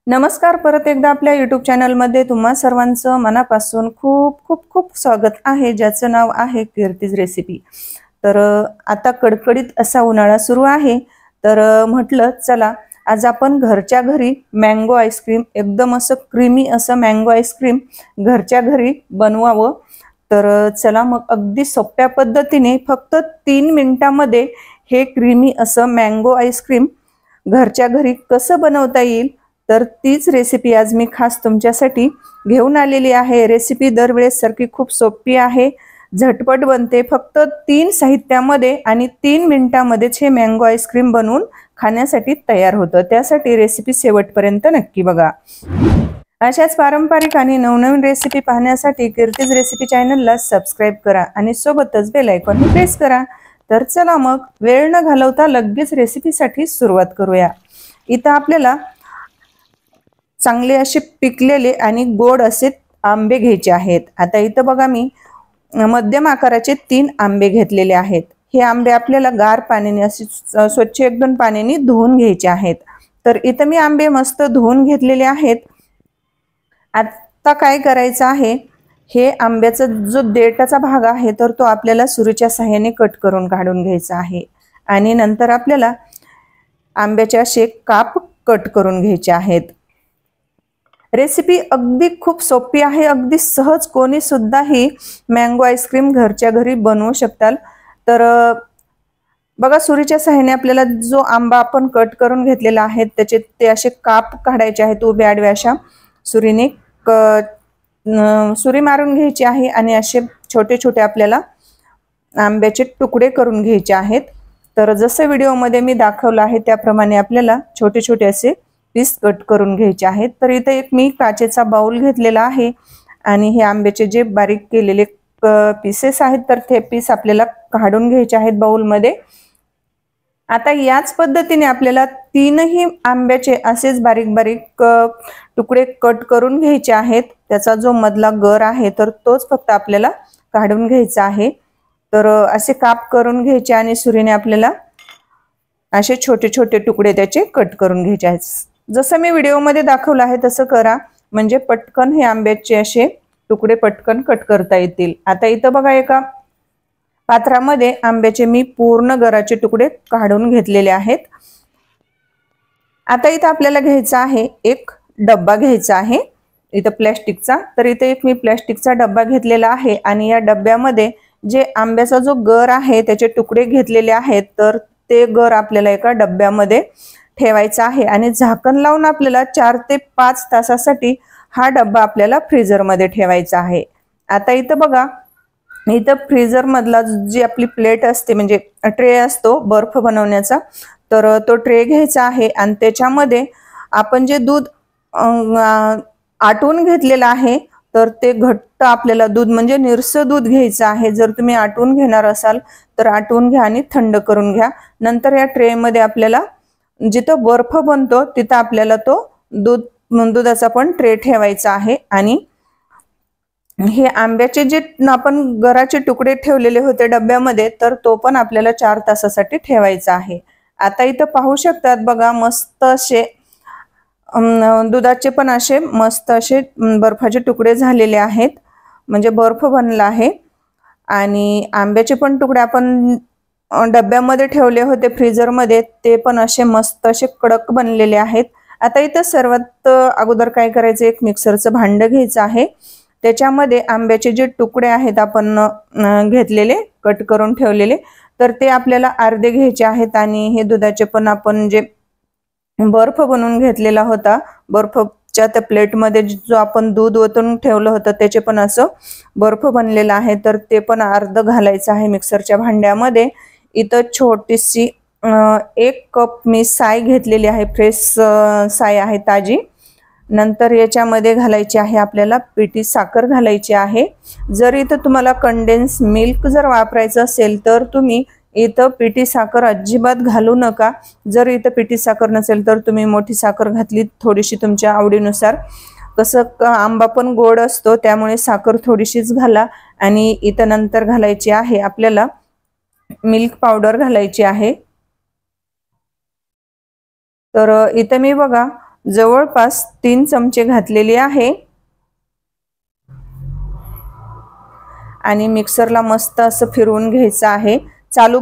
नमस्कार, परत एकदा आपल्या YouTube चॅनलमध्ये तुम्हा सर्वांचं मनापासून खूप खूप खूप स्वागत आहे, ज्याचं नाव आहे कीर्तीज रेसिपी। तर आता कडकडीत असा उन्हाळा सुरू आहे, तर म्हटलं चला आज आपण घरच्या घरी मँगो आईस्क्रीम, एकदम असं क्रीमी असं मँगो आईस्क्रीम घरच्या घरी बनवावं। तर चला मग अगदी सोप्या पद्धतीने फक्त 3 मिनिटांमध्ये हे क्रीमी असं मँगो आईस्क्रीम घरच्या घरी कसं बनवता येईल, तर तीच रेसिपी आज मी खास तुमच्यासाठी घेऊन आलेली आहे। रेसिपी दरवेळेस सारखी खूप सोपी आहे, झटपट बनते, फक्त 3 साहित्यामध्ये आणि 3 मिनिटांमध्येच हे मँगो आईस्क्रीम बनवून खाण्यासाठी तयार होतं। त्यासाठी रेसिपी शेवटपर्यंत नक्की बघा। अशाच पारंपरिक आणि नवनवीन रेसिपी पाहण्यासाठी कीर्तीज रेसिपी चॅनलला सबस्क्राइब करा आणि सोबतच बेल आयकॉन प्रेस करा। तर चला मग वेळ न घालवता लगेच रेसिपीसाठी सुरुवात करूया। इथं आपल्याला चांगले असे पिकलेले आणि गोड असे आंबे घ्यायचे आहेत। आता इथं बघा मी मध्यम आकाराचे 3 आंबे घेतलेले आहेत। हे आंबे आपल्याला गार पाण्याने असे स्वच्छ 1-2 पाण्याने धुवून घ्यायचे आहेत। तर इथं मी आंबे मस्त धुवून घेतलेले आहेत। आता काय करायचं आहे, हे आंब्याचा जो देठाचा भाग आहे तर तो आपल्याला सुरीच्या सहाय्याने कट करून काढून घ्यायचा आहे आणि नंतर आपल्याला आंब्याचे असे काप कट करून घ्यायचे आहेत। रेसिपी अगदी खूप सोपी आहे, अगदी सहज कोणी सुद्धा ही मँगो आईस्क्रीम घरच्या घरी बनवू शकताल। तर बघा सुरीच्या सहाय्याने आपल्याला जो आंबा आपण कट करून घेतलेला आहे त्याचे ते असे काप काढायचे आहेत, उभ्या आडव्या अशा सुरीने सुरी मारून घ्यायची आहे आणि असे छोटे छोटे आपल्याला आंब्याचे तुकडे करून घ्यायचे आहेत। तर जसं व्हिडिओमध्ये मी दाखवलं आहे त्याप्रमाणे आपल्याला छोटे छोटे असे पीस कट करून घ्यायचे आहेत। तर इथे एक मी काचेचा बाउल घेतलेला आहे आणि हे आंब्याचे जे बारीक केलेले पीसेस आहेत तर ते पीस आपल्याला काढून घ्यायचे आहेत बाउलमध्ये। आता याच पद्धतीने आपल्याला 3ही आंब्याचे असेच बारीक बारीक तुकडे कट करून घ्यायचे आहेत। त्याचा जो मधला गर आहे तर तोच फक्त आपल्याला काढून घ्यायचा आहे। तर असे काप करून घ्यायचे आणि सुरीने आपल्याला असे छोटे छोटे तुकडे त्याचे कट करून घ्यायचे आहेत। जसं मी व्हिडिओमध्ये दाखवलं आहे तसं करा, म्हणजे पटकन हे आंब्याचे असे तुकडे पटकन कट करता येतील। आता इथं बघा एका पात्रामध्ये आंब्याचे मी पूर्ण गराचे तुकडे काढून घेतलेले आहेत। आता इथं आपल्याला घ्यायचा आहे एक डब्बा घ्यायचा आहे इथं प्लॅस्टिकचा। तर इथे एक मी प्लॅस्टिकचा डब्बा घेतलेला आहे आणि या डब्यामध्ये जे आंब्याचा जो गर आहे त्याचे तुकडे घेतलेले आहेत तर ते गर आपल्याला एका डब्यामध्ये ठेवायचा आहे आणि झाकण लावून आपल्याला 4 ते 5 तासासाठी हा डब्बा आपल्याला फ्रीजरमध्ये ठेवायचा आहे। आता इथं बघा, इथं फ्रीजर मधला जी आपली प्लेट असते म्हणजे ट्रे असतो बर्फ बनवण्याचा, तर तो ट्रे घ्यायचा आहे आणि त्याच्यामध्ये आपण जे दूध आटवून घेतलेलं आहे तर ते घट्ट आपल्याला दूध म्हणजे निरसं दूध घ्यायचं आहे। जर तुम्ही आटवून घेणार असाल तर आटवून घ्या आणि थंड करून घ्या। नंतर या ट्रे मध्ये आपल्याला जिथं बर्फ बनतो तिथं आपल्याला तो दुधाचा पण ट्रे ठेवायचा आहे आणि हे आंब्याचे जे आपण गराचे तुकडे ठेवलेले होते डब्यामध्ये तर तो पण आपल्याला 4 तासासाठी ठेवायचा आहे। आता इथं पाहू शकतात बघा, मस्त असे दुधाचे पण असे मस्त असे बर्फाचे तुकडे झालेले आहेत, म्हणजे बर्फ बनला आहे। आणि आंब्याचे पण तुकडे आपण डब्यामध्ये ठेवले होते फ्रीजरमध्ये ते पण असे मस्त असे कडक बनलेले आहेत। आता इथं सर्वात अगोदर काय करायचं, एक मिक्सरचं भांड घ्यायचं आहे। त्याच्यामध्ये आंब्याचे जे तुकडे आहेत आपण घेतलेले कट करून ठेवलेले तर ते आपल्याला अर्धे घ्यायचे आहेत आणि हे दुधाचे पण आपण जे बर्फ बनवून घेतलेला होता बर्फच्या त्या प्लेटमध्ये जो आपण दूध ओतून ठेवलं होतं त्याचे पण असं बर्फ बनलेला आहे तर ते पण अर्ध घालायचं आहे मिक्सरच्या भांड्यामध्ये। इथं छोटीशी 1 कप मी साय घेतलेली आहे, फ्रेश साय आहे ताजी। नंतर याच्यामध्ये घालायची आहे आपल्याला पिठी साखर घालायची आहे। जर इथं तुम्हाला कंडेन्स मिल्क जर वापरायचं असेल तर तुम्ही इथं पिठी साखर अजिबात घालू नका। जर इथं पिठी साखर नसेल तर तुम्ही मोठी साखर घातली थोडीशी तुमच्या आवडीनुसार, कसं आंबा पण गोड असतो त्यामुळे साखर थोडीशीच घाला। आणि इथं नंतर घालायची आहे आपल्याला मिल्क पावडर घालायची आहे। तर इथे मी बघा जवळपास 3 चमचे घातलेली आहे आणि मिक्सरला मस्त असं फिरवून घ्यायचं आहे। चालू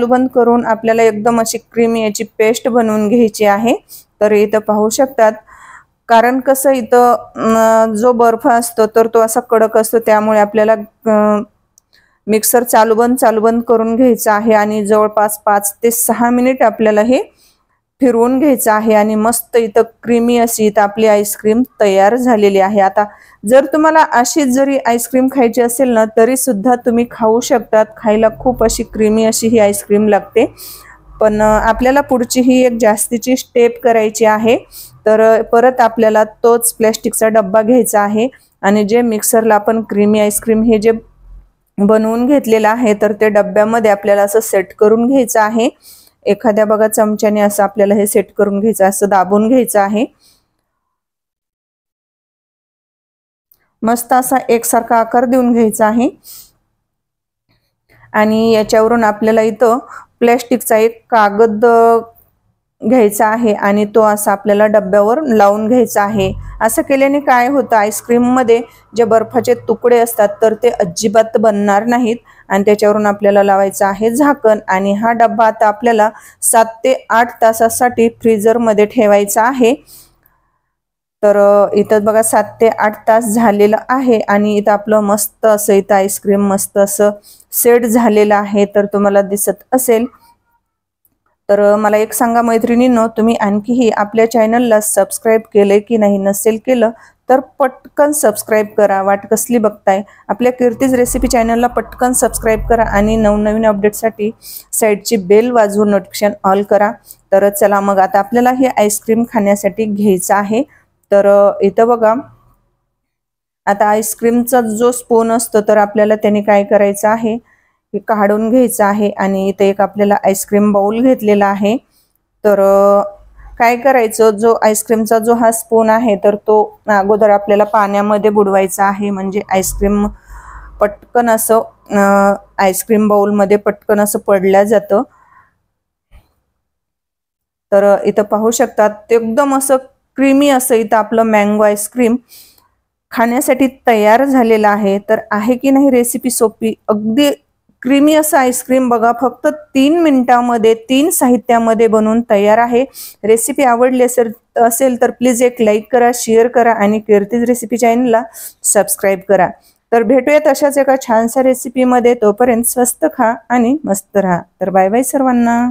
बंद करून आपल्याला एकदम अशी क्रीमी याची पेस्ट बनवून घ्यायची आहे। तर इथं पाहू शकतात, कारण कसं इथं जो बर्फ असतो तर तो असा कडक असतो, त्यामुळे आपल्याला मिक्सर चालू बंद करून घ्यायचा आहे आणि जवळपास 5 ते 6 मिनिट आपल्याला हे फिरवून घ्यायचं आहे आणि मस्त इथं क्रीमी अशी इथं आपली आईस्क्रीम तयार झालेली आहे। आता जर तुम्हाला अशी जरी आईस्क्रीम खायची असेल ना तरी सुद्धा तुम्ही खाऊ शकतात। खायला खूप अशी क्रीमी अशी ही आईस्क्रीम लागते। पण आपल्याला पुढची ही एक जास्तीची स्टेप करायची आहे। तर परत आपल्याला तोच प्लॅस्टिकचा डब्बा घ्यायचा आहे आणि जे मिक्सरला आपण क्रीमी आईस्क्रीम हे जे बनवून घेतलेलं आहे तर ते डब्यामध्ये आपल्याला असं सेट करून घ्यायचं आहे। एखाद्या बघा चमच्याने असं आपल्याला हे सेट करून घ्यायचं, असं दाबून घ्यायचं आहे। मस्त असा एकसारखा आकार देऊन घ्यायचा आहे आणि याच्यावरून आपल्याला इथं प्लॅस्टिकचा एक कागद घ्यायचा आहे आणि तो असा आपल्याला डब्यावर लावून घ्यायचा आहे। असं केल्याने काय होतं, आईस्क्रीम मध्ये जे बर्फाचे तुकडे असतात तर ते अजिबात बनणार नाहीत आणि त्याच्यावरून आपल्याला लावायचं आहे झाकण आणि हा डब्बा आता आपल्याला 7 ते 8 तासासाठी फ्रीजर मध्ये ठेवायचा आहे। तर इथं बघा 7 ते 8 तास झालेलं आहे आणि इथं आपलं मस्त असं इथं आईस्क्रीम मस्त असं सेट झालेलं आहे, तर तुम्हाला दिसत असेल। तर मला एक सांगा मैत्रिणींनो, तुम्ही आणखीही आपल्या चॅनलला सबस्क्राईब केले की नाही? नसेल केलं तर पटकन सबस्क्राईब करा। वाट कसली बघताय? आपल्या कीर्तीज रेसिपी चॅनलला पटकन सबस्क्राईब करा आणि नवनवीन अपडेटसाठी साईडची बेल वाजवून नोटिफिकेशन ऑल करा। तर चला मग आता आपल्याला हे आईस्क्रीम खाण्यासाठी घ्यायचं आहे। तर इथं बघा, आता आईस्क्रीमचा जो स्पून असतो तर आपल्याला त्याने काय करायचं आहे, हे काढून घ्यायचं आहे आणि इथे एक आपल्याला आईस्क्रीम बाउल घेतलेला आहे। तर काय करायचं, जो आईस्क्रीमचा जो हा स्पून आहे तर तो अगोदर आपल्याला पाण्यामध्ये बुडवायचा आहे, म्हणजे आईस्क्रीम पटकन असं आईस्क्रीम बाउलमध्ये पटकन असं पडल्या जातं। तर इथं पाहू शकतात एकदम असं क्रीमी असं इथं आपलं मँगो आईस्क्रीम खाण्यासाठी तयार झालेला आहे। तर आहे की नाही रेसिपी सोपी, अगदी क्रीमी असं आईस्क्रीम बघा फक्त 3 मिनिटांमध्ये 3 साहित्यामध्ये बनवून तयार आहे। रेसिपी आवडली असेल तर प्लीज एक लाईक करा, शेअर करा आणि कीर्तीज रेसिपी चॅनलला सबस्क्राईब करा। तर भेटूयात अशाच एका छानशा रेसिपीमध्ये। तोपर्यंत स्वस्त खा आणि मस्त राहा। तर बाय बाय सर्वांना।